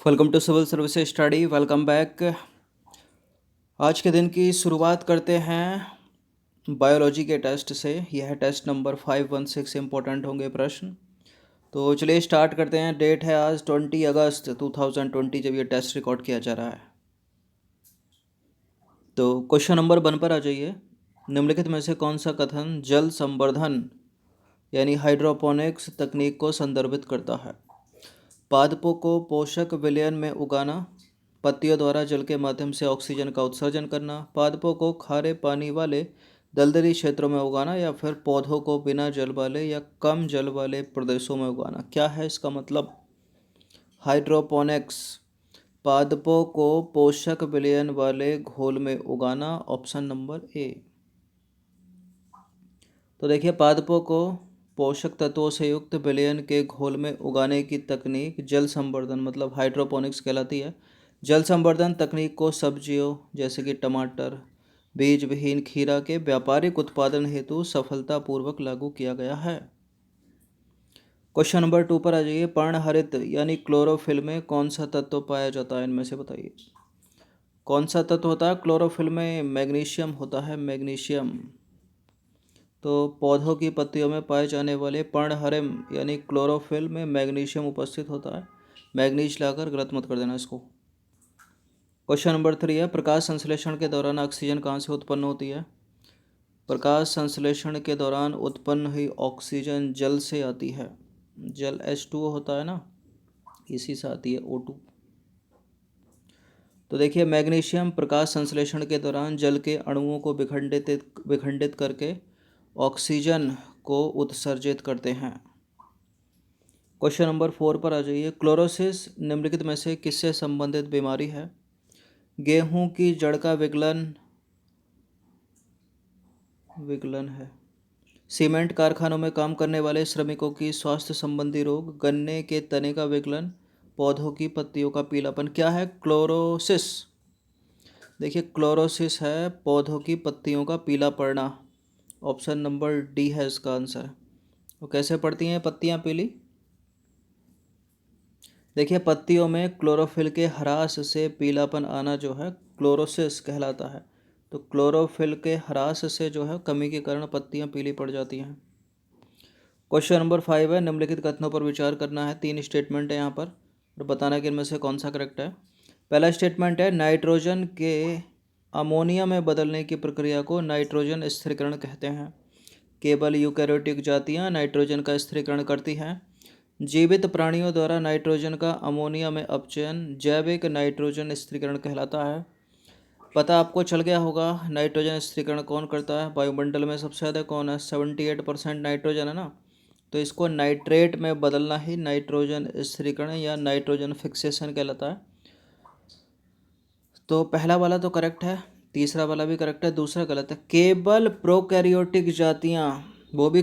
Welcome to civil service study. Welcome back. आज के दिन की शुरुआत करते हैं बायोलॉजी के टेस्ट से। यह है टेस्ट नंबर 516। इम्पोर्टेंट होंगे प्रश्न। तो चलिए स्टार्ट करते हैं। डेट है आज 20 अगस्त 2020 जब ये टेस्ट रिकॉर्ड किया जा रहा है। तो क्वेश्चन नंबर 1 पर आ जाइए। निम्नलिखित में से कौन सा कथन जल संवर्धन यानी हाइड्रोपोनिक्स तकनीक को संदर्भित करता है? पादपों को पोषक विलयन में उगाना, पत्तियों द्वारा जल के माध्यम से ऑक्सीजन का उत्सर्जन करना, पादपों को खारे पानी वाले दलदली क्षेत्रों में उगाना, या फिर पौधों को बिना जल वाले या कम जल वाले प्रदेशों में उगाना। क्या है इसका मतलब? हाइड्रोपोनिक्स, पादपों को पोषक विलयन वाले घोल में उगाना, ऑप्शन नंबर ए। तो देखिए, पादपों को पोषक तत्वों से युक्त विलयन के घोल में उगाने की तकनीक जल संवर्धन मतलब हाइड्रोपोनिक्स कहलाती है। जल संवर्धन तकनीक को सब्जियों जैसे कि टमाटर, बीज विहीन खीरा के व्यापारिक उत्पादन हेतु सफलतापूर्वक लागू किया गया है। क्वेश्चन नंबर 2 पर आ जाइए। पर्णहरित यानी क्लोरोफिल में कौन सा तत्व पाया जाता है? इनमें से बताइए कौन सा तत्व होता है क्लोरोफिल में? मैग्नीशियम होता है, मैग्नीशियम। तो पौधों की पत्तियों में पाए जाने वाले पर्णहरिम यानी क्लोरोफिल में मैग्नीशियम उपस्थित होता है। मैग्नीज लाकर गलत मत कर देना इसको। क्वेश्चन नंबर 3 है। प्रकाश संश्लेषण के दौरान ऑक्सीजन कहाँ से उत्पन्न होती है? प्रकाश संश्लेषण के दौरान उत्पन्न हुई ऑक्सीजन जल से आती है। जल H2O होता है ना, इसी से आती है O2। तो देखिए, मैग्नीशियम प्रकाश संश्लेषण के दौरान जल के अणुओं को विखंडित करके ऑक्सीजन को उत्सर्जित करते हैं। क्वेश्चन नंबर 4 पर आ जाइए। क्लोरोसिस निम्नलिखित में से किससे संबंधित बीमारी है? गेहूं की जड़ का विगलन है। सीमेंट कारखानों में काम करने वाले श्रमिकों की स्वास्थ्य संबंधी रोग, गन्ने के तने का विगलन, पौधों की पत्तियों का पीलापन। क्या है क्लोरोसिस? देखिए, क्लोरोसिस है पौधों की पत्तियों का पीला पड़ना। ऑप्शन नंबर डी है इसका आंसर। तो कैसे पड़ती हैं पत्तियां पीली? देखिए, पत्तियों में क्लोरोफिल के ह्रास से पीलापन आना जो है क्लोरोसिस कहलाता है। तो क्लोरोफिल के ह्रास से जो है कमी के कारण पत्तियां पीली पड़ जाती हैं। क्वेश्चन नंबर 5 है। निम्नलिखित कथनों पर विचार करना है। 3 स्टेटमेंट है यहाँ पर और बताना कि इनमें से कौन सा करेक्ट है। पहला स्टेटमेंट है, नाइट्रोजन के अमोनिया में बदलने की प्रक्रिया को नाइट्रोजन स्थिरीकरण कहते हैं। केवल यूकैरियोटिक जातियाँ नाइट्रोजन का स्थिरीकरण करती हैं। जीवित प्राणियों द्वारा नाइट्रोजन का अमोनिया में अपचयन जैविक नाइट्रोजन स्थिरीकरण कहलाता है। पता आपको चल गया होगा नाइट्रोजन स्थिरीकरण कौन करता है। वायुमंडल में सबसे ज़्यादा कौन है? 78% नाइट्रोजन है ना। तो इसको नाइट्रेट में बदलना ही नाइट्रोजन स्थिरीकरण या नाइट्रोजन फिक्सेशन कहलाता है। तो पहला वाला तो करेक्ट है, तीसरा वाला भी करेक्ट है, दूसरा गलत है। केवल प्रोकैरियोटिक जातियाँ, वो भी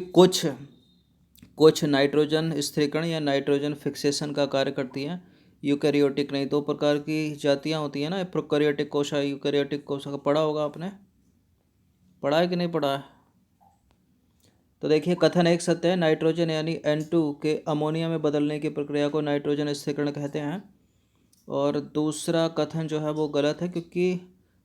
कुछ नाइट्रोजन स्थिरीकरण या नाइट्रोजन फिक्सेशन का कार्य करती हैं, यूकैरियोटिक नहीं। 2 प्रकार की जातियाँ होती हैं ना, प्रोकैरियोटिक कोशा, यूकैरियोटिक कोशा। का पढ़ा होगा आपने, पढ़ा है कि नहीं पढ़ा है? तो देखिए, कथन एक सत्य है। नाइट्रोजन यानी N2 के अमोनिया में बदलने की प्रक्रिया को नाइट्रोजन स्थिरीकरण कहते हैं। और दूसरा कथन जो है वो गलत है, क्योंकि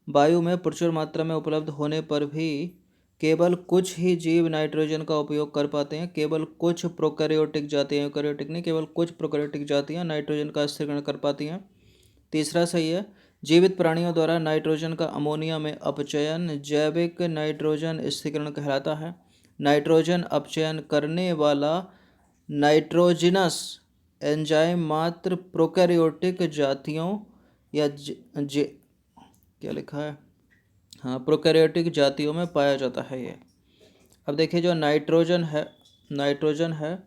वायु में प्रचुर मात्रा में उपलब्ध होने पर भी केवल कुछ ही जीव नाइट्रोजन का उपयोग कर पाते हैं। केवल कुछ प्रोकैरियोटिक जातियाँ, यूकैरियोटिक नहीं, केवल कुछ प्रोकैरियोटिक जातियाँ नाइट्रोजन का स्थिरीकरण कर पाती हैं। तीसरा सही है। जीवित प्राणियों द्वारा नाइट्रोजन का अमोनिया में अपचयन जैविक नाइट्रोजन स्थिरीकरण कहलाता है। नाइट्रोजन अपचयन करने वाला नाइट्रोजिनस एंजाइम मात्र प्रोकैरियोटिक जातियों या क्या लिखा है, हाँ, प्रोकैरियोटिक जातियों में पाया जाता है ये। अब देखिए, जो नाइट्रोजन है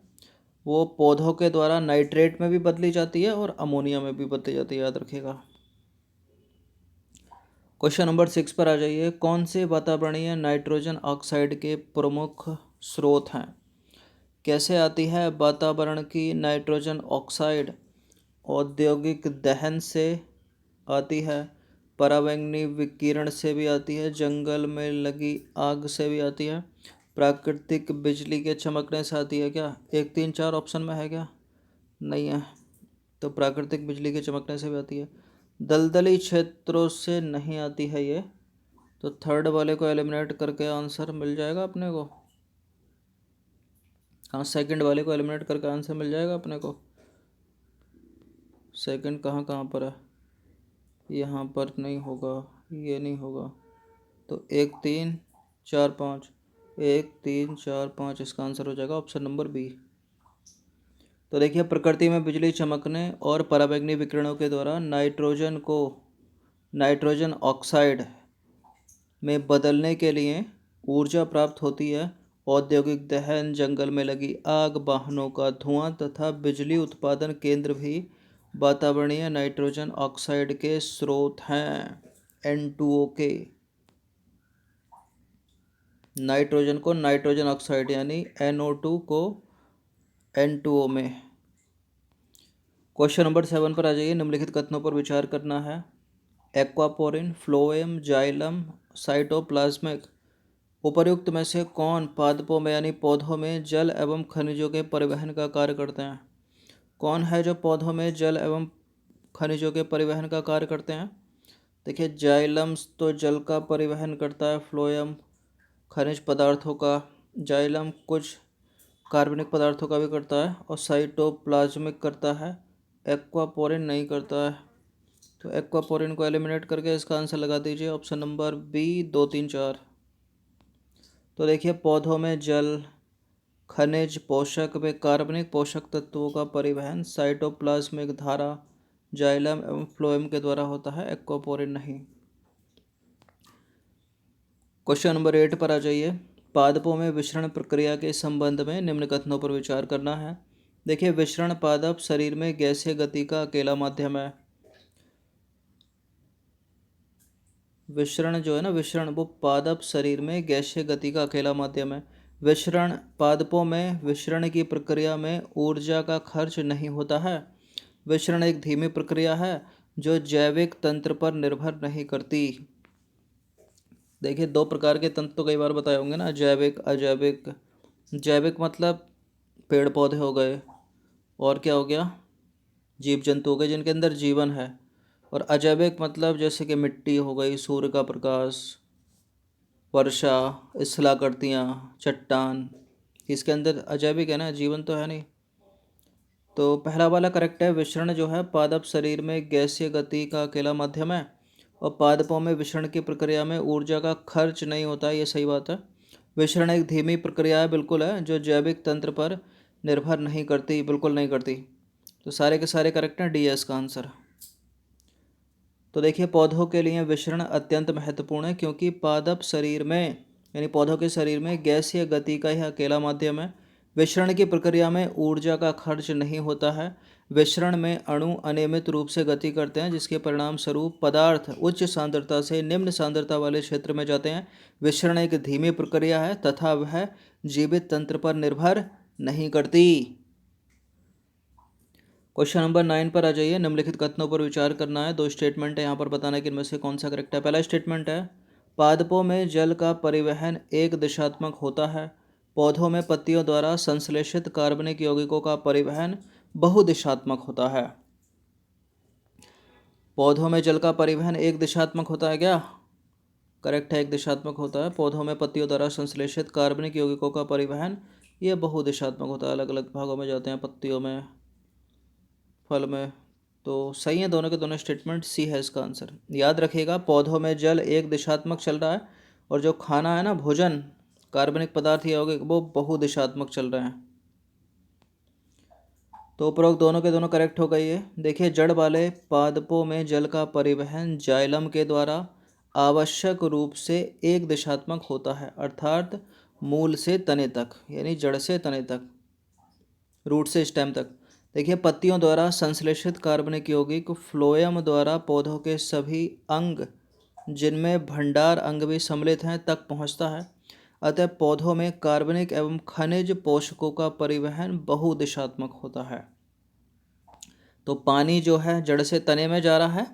वो पौधों के द्वारा नाइट्रेट में भी बदली जाती है और अमोनिया में भी बदली जाती है, याद रखिएगा। क्वेश्चन नंबर 6 पर आ जाइए। कौन से वातावरणीय नाइट्रोजन ऑक्साइड के प्रमुख स्रोत हैं? कैसे आती है वातावरण की नाइट्रोजन ऑक्साइड? औद्योगिक दहन से आती है, पराबैंगनी विकिरण से भी आती है, जंगल में लगी आग से भी आती है, प्राकृतिक बिजली के चमकने से आती है। क्या 1 3 4 ऑप्शन में है क्या? नहीं है। तो प्राकृतिक बिजली के चमकने से भी आती है। दलदली क्षेत्रों से नहीं आती है ये, तो थर्ड वाले को एलिमिनेट करके आंसर मिल जाएगा अपने को। हाँ, सेकंड वाले को एलिमिनेट करके आंसर मिल जाएगा अपने को। सेकंड कहाँ कहाँ पर है, यहाँ पर नहीं होगा, ये नहीं होगा, तो 1 3 4 5, 1 3 4 5 इसका आंसर हो जाएगा ऑप्शन नंबर बी। तो देखिए, प्रकृति में बिजली चमकने और पराबैंगनी विकिरणों के द्वारा नाइट्रोजन ऑक्साइड में बदलने के लिए ऊर्जा प्राप्त होती है। औद्योगिक दहन, जंगल में लगी आग, वाहनों का धुआं तथा बिजली उत्पादन केंद्र भी वातावरणीय नाइट्रोजन ऑक्साइड के स्रोत हैं, N2O के। नाइट्रोजन को नाइट्रोजन ऑक्साइड यानी NO2 को N2O में। क्वेश्चन नंबर 7 पर आ जाइए। निम्नलिखित कथनों पर विचार करना है। एक्वापोरिन, फ्लोएम, जाइलम, साइटोप्लाज्मिक उपर्युक्त में से कौन पादपों में यानी पौधों में जल एवं खनिजों के परिवहन का कार्य करते हैं? कौन है जो पौधों में जल एवं खनिजों के परिवहन का कार्य करते हैं? देखिए, जाइलम तो जल का परिवहन करता है, फ्लोएम खनिज पदार्थों का, जाइलम कुछ कार्बनिक पदार्थों का भी करता है, और साइटोप्लाज्मिक करता है, एक्वापोरिन नहीं करता है। तो एक्वापोरिन को एलिमिनेट करके इसका आंसर लगा दीजिए ऑप्शन नंबर बी 2 3 4। तो देखिए, पौधों में जल, खनिज, पोषक व कार्बनिक पोषक तत्वों का परिवहन साइटोप्लाज्मिक धारा, जाइलम एवं फ्लोएम के द्वारा होता है, एक्वापोरिन नहीं। क्वेश्चन नंबर 8 पर आ जाइए। पादपों में विसरण प्रक्रिया के संबंध में निम्न कथनों पर विचार करना है। देखिए, विसरण पादप शरीर में गैसीय गति का अकेला माध्यम है। विसरण जो है ना, विसरण वो पादप शरीर में गैसीय गति का अकेला माध्यम है। विसरण पादपों में विसरण की प्रक्रिया में ऊर्जा का खर्च नहीं होता है। विसरण एक धीमी प्रक्रिया है जो जैविक तंत्र पर निर्भर नहीं करती। देखिए, 2 प्रकार के तंत्र तो कई बार बताए होंगे ना, जैविक, अजैविक। जैविक मतलब पेड़ पौधे हो गए, और क्या हो गया, जीव जंतु हो गए जिनके अंदर जीवन है। और अजैविक मतलब जैसे कि मिट्टी हो गई, सूर्य का प्रकाश, वर्षा, स्थलाकृतियाँ, चट्टान, इसके अंदर अजैविक है ना, जीवन तो है नहीं। तो पहला वाला करेक्ट है। विसरण जो है पादप शरीर में गैसीय गति का अकेला माध्यम है, और पादपों में विसरण की प्रक्रिया में ऊर्जा का खर्च नहीं होता है, ये सही बात है। विसरण एक धीमी प्रक्रिया है, बिल्कुल है, जो जैविक तंत्र पर निर्भर नहीं करती, बिल्कुल नहीं करती। तो सारे के सारे करेक्ट हैं, डी है इसका आंसर। तो देखिए, पौधों के लिए विसरण अत्यंत महत्वपूर्ण है, क्योंकि पादप शरीर में यानी पौधों के शरीर में गैसीय गति का यह अकेला माध्यम है। विसरण की प्रक्रिया में ऊर्जा का खर्च नहीं होता है। विसरण में अणु अनियमित रूप से गति करते हैं, जिसके परिणाम स्वरूप पदार्थ उच्च सांद्रता से निम्न सांद्रता वाले क्षेत्र में जाते हैं। विसरण एक धीमी प्रक्रिया है तथा वह जीवित तंत्र पर निर्भर नहीं करती। क्वेश्चन नंबर 9 पर आ जाइए। निम्नलिखित कथनों पर विचार करना है। 2 स्टेटमेंट है यहाँ पर, बताना है कि इनमें से कौन सा करेक्ट है। पहला स्टेटमेंट है, पादपों में जल का परिवहन एक दिशात्मक होता है। पौधों में पत्तियों द्वारा संश्लेषित कार्बनिक यौगिकों का परिवहन बहुदिशात्मक होता है। पौधों में जल का परिवहन एक दिशात्मक होता है क्या? करेक्ट है, एक दिशात्मक होता है। पौधों में पत्तियों द्वारा संश्लेषित कार्बनिक यौगिकों का परिवहन ये बहुदिशात्मक होता है, अलग अलग भागों में जाते हैं, पत्तियों में, फल में। तो सही है दोनों के दोनों स्टेटमेंट, सी है इसका आंसर। याद रखिएगा, पौधों में जल एक दिशात्मक चल रहा है, और जो खाना है ना, भोजन, कार्बनिक पदार्थ ये हो गए, वो बहुदिशात्मक चल रहे हैं। तो उपरोक्त दोनों के दोनों करेक्ट हो गई है। देखिए, जड़ वाले पादपों में जल का परिवहन जाइलम के द्वारा आवश्यक रूप से एक दिशात्मक होता है, अर्थात मूल से तने तक, यानी जड़ से तने तक, रूट से स्टेम तक। देखिए, पत्तियों द्वारा संश्लेषित कार्बनिक यौगिक फ्लोएम द्वारा पौधों के सभी अंग, जिनमें भंडार अंग भी सम्मिलित हैं, तक पहुंचता है। अतः पौधों में कार्बनिक एवं खनिज पोषकों का परिवहन बहुदिशात्मक होता है। तो पानी जो है जड़ से तने में जा रहा है,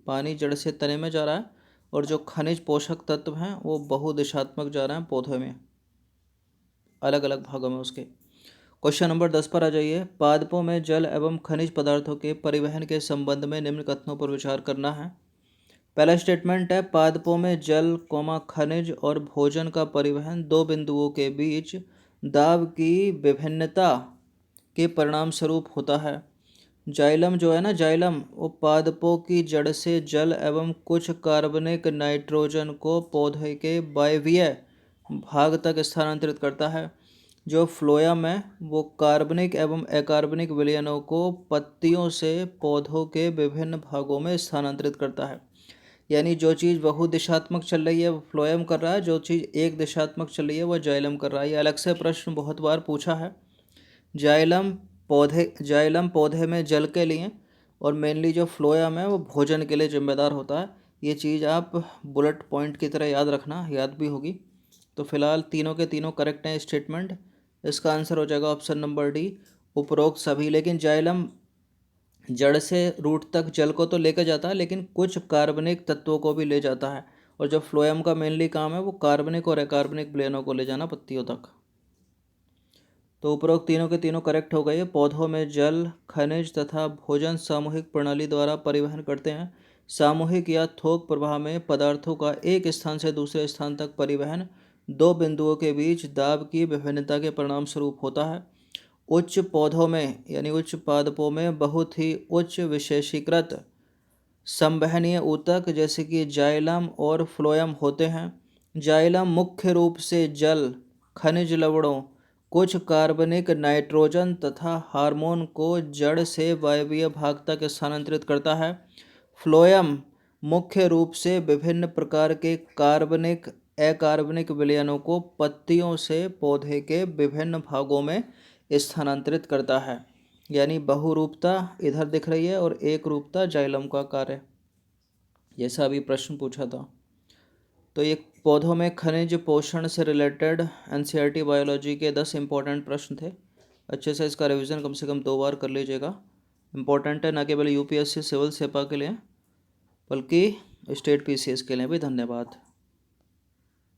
पानी जड़ से तने में जा रहा है, और जो खनिज पोषक तत्व हैं वो बहुदिशात्मक जा रहे हैं पौधे में, अलग अलग भागों में उसके। क्वेश्चन नंबर 10 पर आ जाइए। पादपों में जल एवं खनिज पदार्थों के परिवहन के संबंध में निम्न कथनों पर विचार करना है। पहला स्टेटमेंट है, पादपों में जल, खनिज और भोजन का परिवहन दो बिंदुओं के बीच दाब की विभिन्नता के परिणाम स्वरूप होता है। जाइलम जो है ना, जाइलम वो पादपों की जड़ से जल एवं कुछ कार्बनिक नाइट्रोजन को पौधे के वायवीय भाग तक स्थानांतरित करता है। जो फ्लोएम है वो कार्बनिक एवं अकार्बनिक विलयनों को पत्तियों से पौधों के विभिन्न भागों में स्थानांतरित करता है। यानी जो चीज़ बहुदिशात्मक चल रही है वो फ्लोएम कर रहा है, जो चीज़ एक दिशात्मक चल रही है वो जाइलम कर रहा है। ये अलग से प्रश्न बहुत बार पूछा है। जाइलम पौधे में जल के लिए और मेनली जो फ्लोएम है वो भोजन के लिए जिम्मेदार होता है। ये चीज़ आप बुलेट पॉइंट की तरह याद रखना, याद भी होगी। तो फिलहाल तीनों के तीनों करेक्ट हैं स्टेटमेंट। इसका आंसर हो जाएगा ऑप्शन नंबर डी, उपरोक्त सभी। लेकिन जाइलम जड़ से रूट तक जल को तो लेकर जाता है, लेकिन कुछ कार्बनिक तत्वों को भी ले जाता है। और जो फ्लोएम का मेनली काम है वो कार्बनिक और अकार्बनिक विलयनों को ले जाना पत्तियों तक। तो उपरोक्त तीनों के तीनों करेक्ट हो गए। पौधों में जल, खनिज तथा भोजन सामूहिक प्रणाली द्वारा परिवहन करते हैं। सामूहिक या थोक प्रवाह में पदार्थों का एक स्थान से दूसरे स्थान तक परिवहन दो बिंदुओं के बीच दाब की विभिन्नता के परिणाम स्वरूप होता है। उच्च पौधों में यानी उच्च पादपों में बहुत ही उच्च विशेषीकृत संवहनीय ऊतक जैसे कि जाइलम और फ्लोएम होते हैं। जाइलम मुख्य रूप से जल, खनिज लवणों, कुछ कार्बनिक नाइट्रोजन तथा हार्मोन को जड़ से वायवीय भाग तक स्थानांतरित करता है। फ्लोएम मुख्य रूप से विभिन्न प्रकार के कार्बनिक अकार्बनिक विलयनों को पत्तियों से पौधे के विभिन्न भागों में स्थानांतरित करता है। यानी बहुरूपता इधर दिख रही है और एक रूपता जाइलम का कार्य, जैसा अभी प्रश्न पूछा था। तो ये पौधों में खनिज पोषण से रिलेटेड एनसीईआरटी बायोलॉजी के 10 इंपॉर्टेंट प्रश्न थे। अच्छे से इसका रिवीजन कम से कम 2 बार कर लीजिएगा। इम्पॉर्टेंट है न केवल यूपीएससी सिविल सेपा के लिए बल्कि स्टेट पीसीएस के लिए भी। धन्यवाद।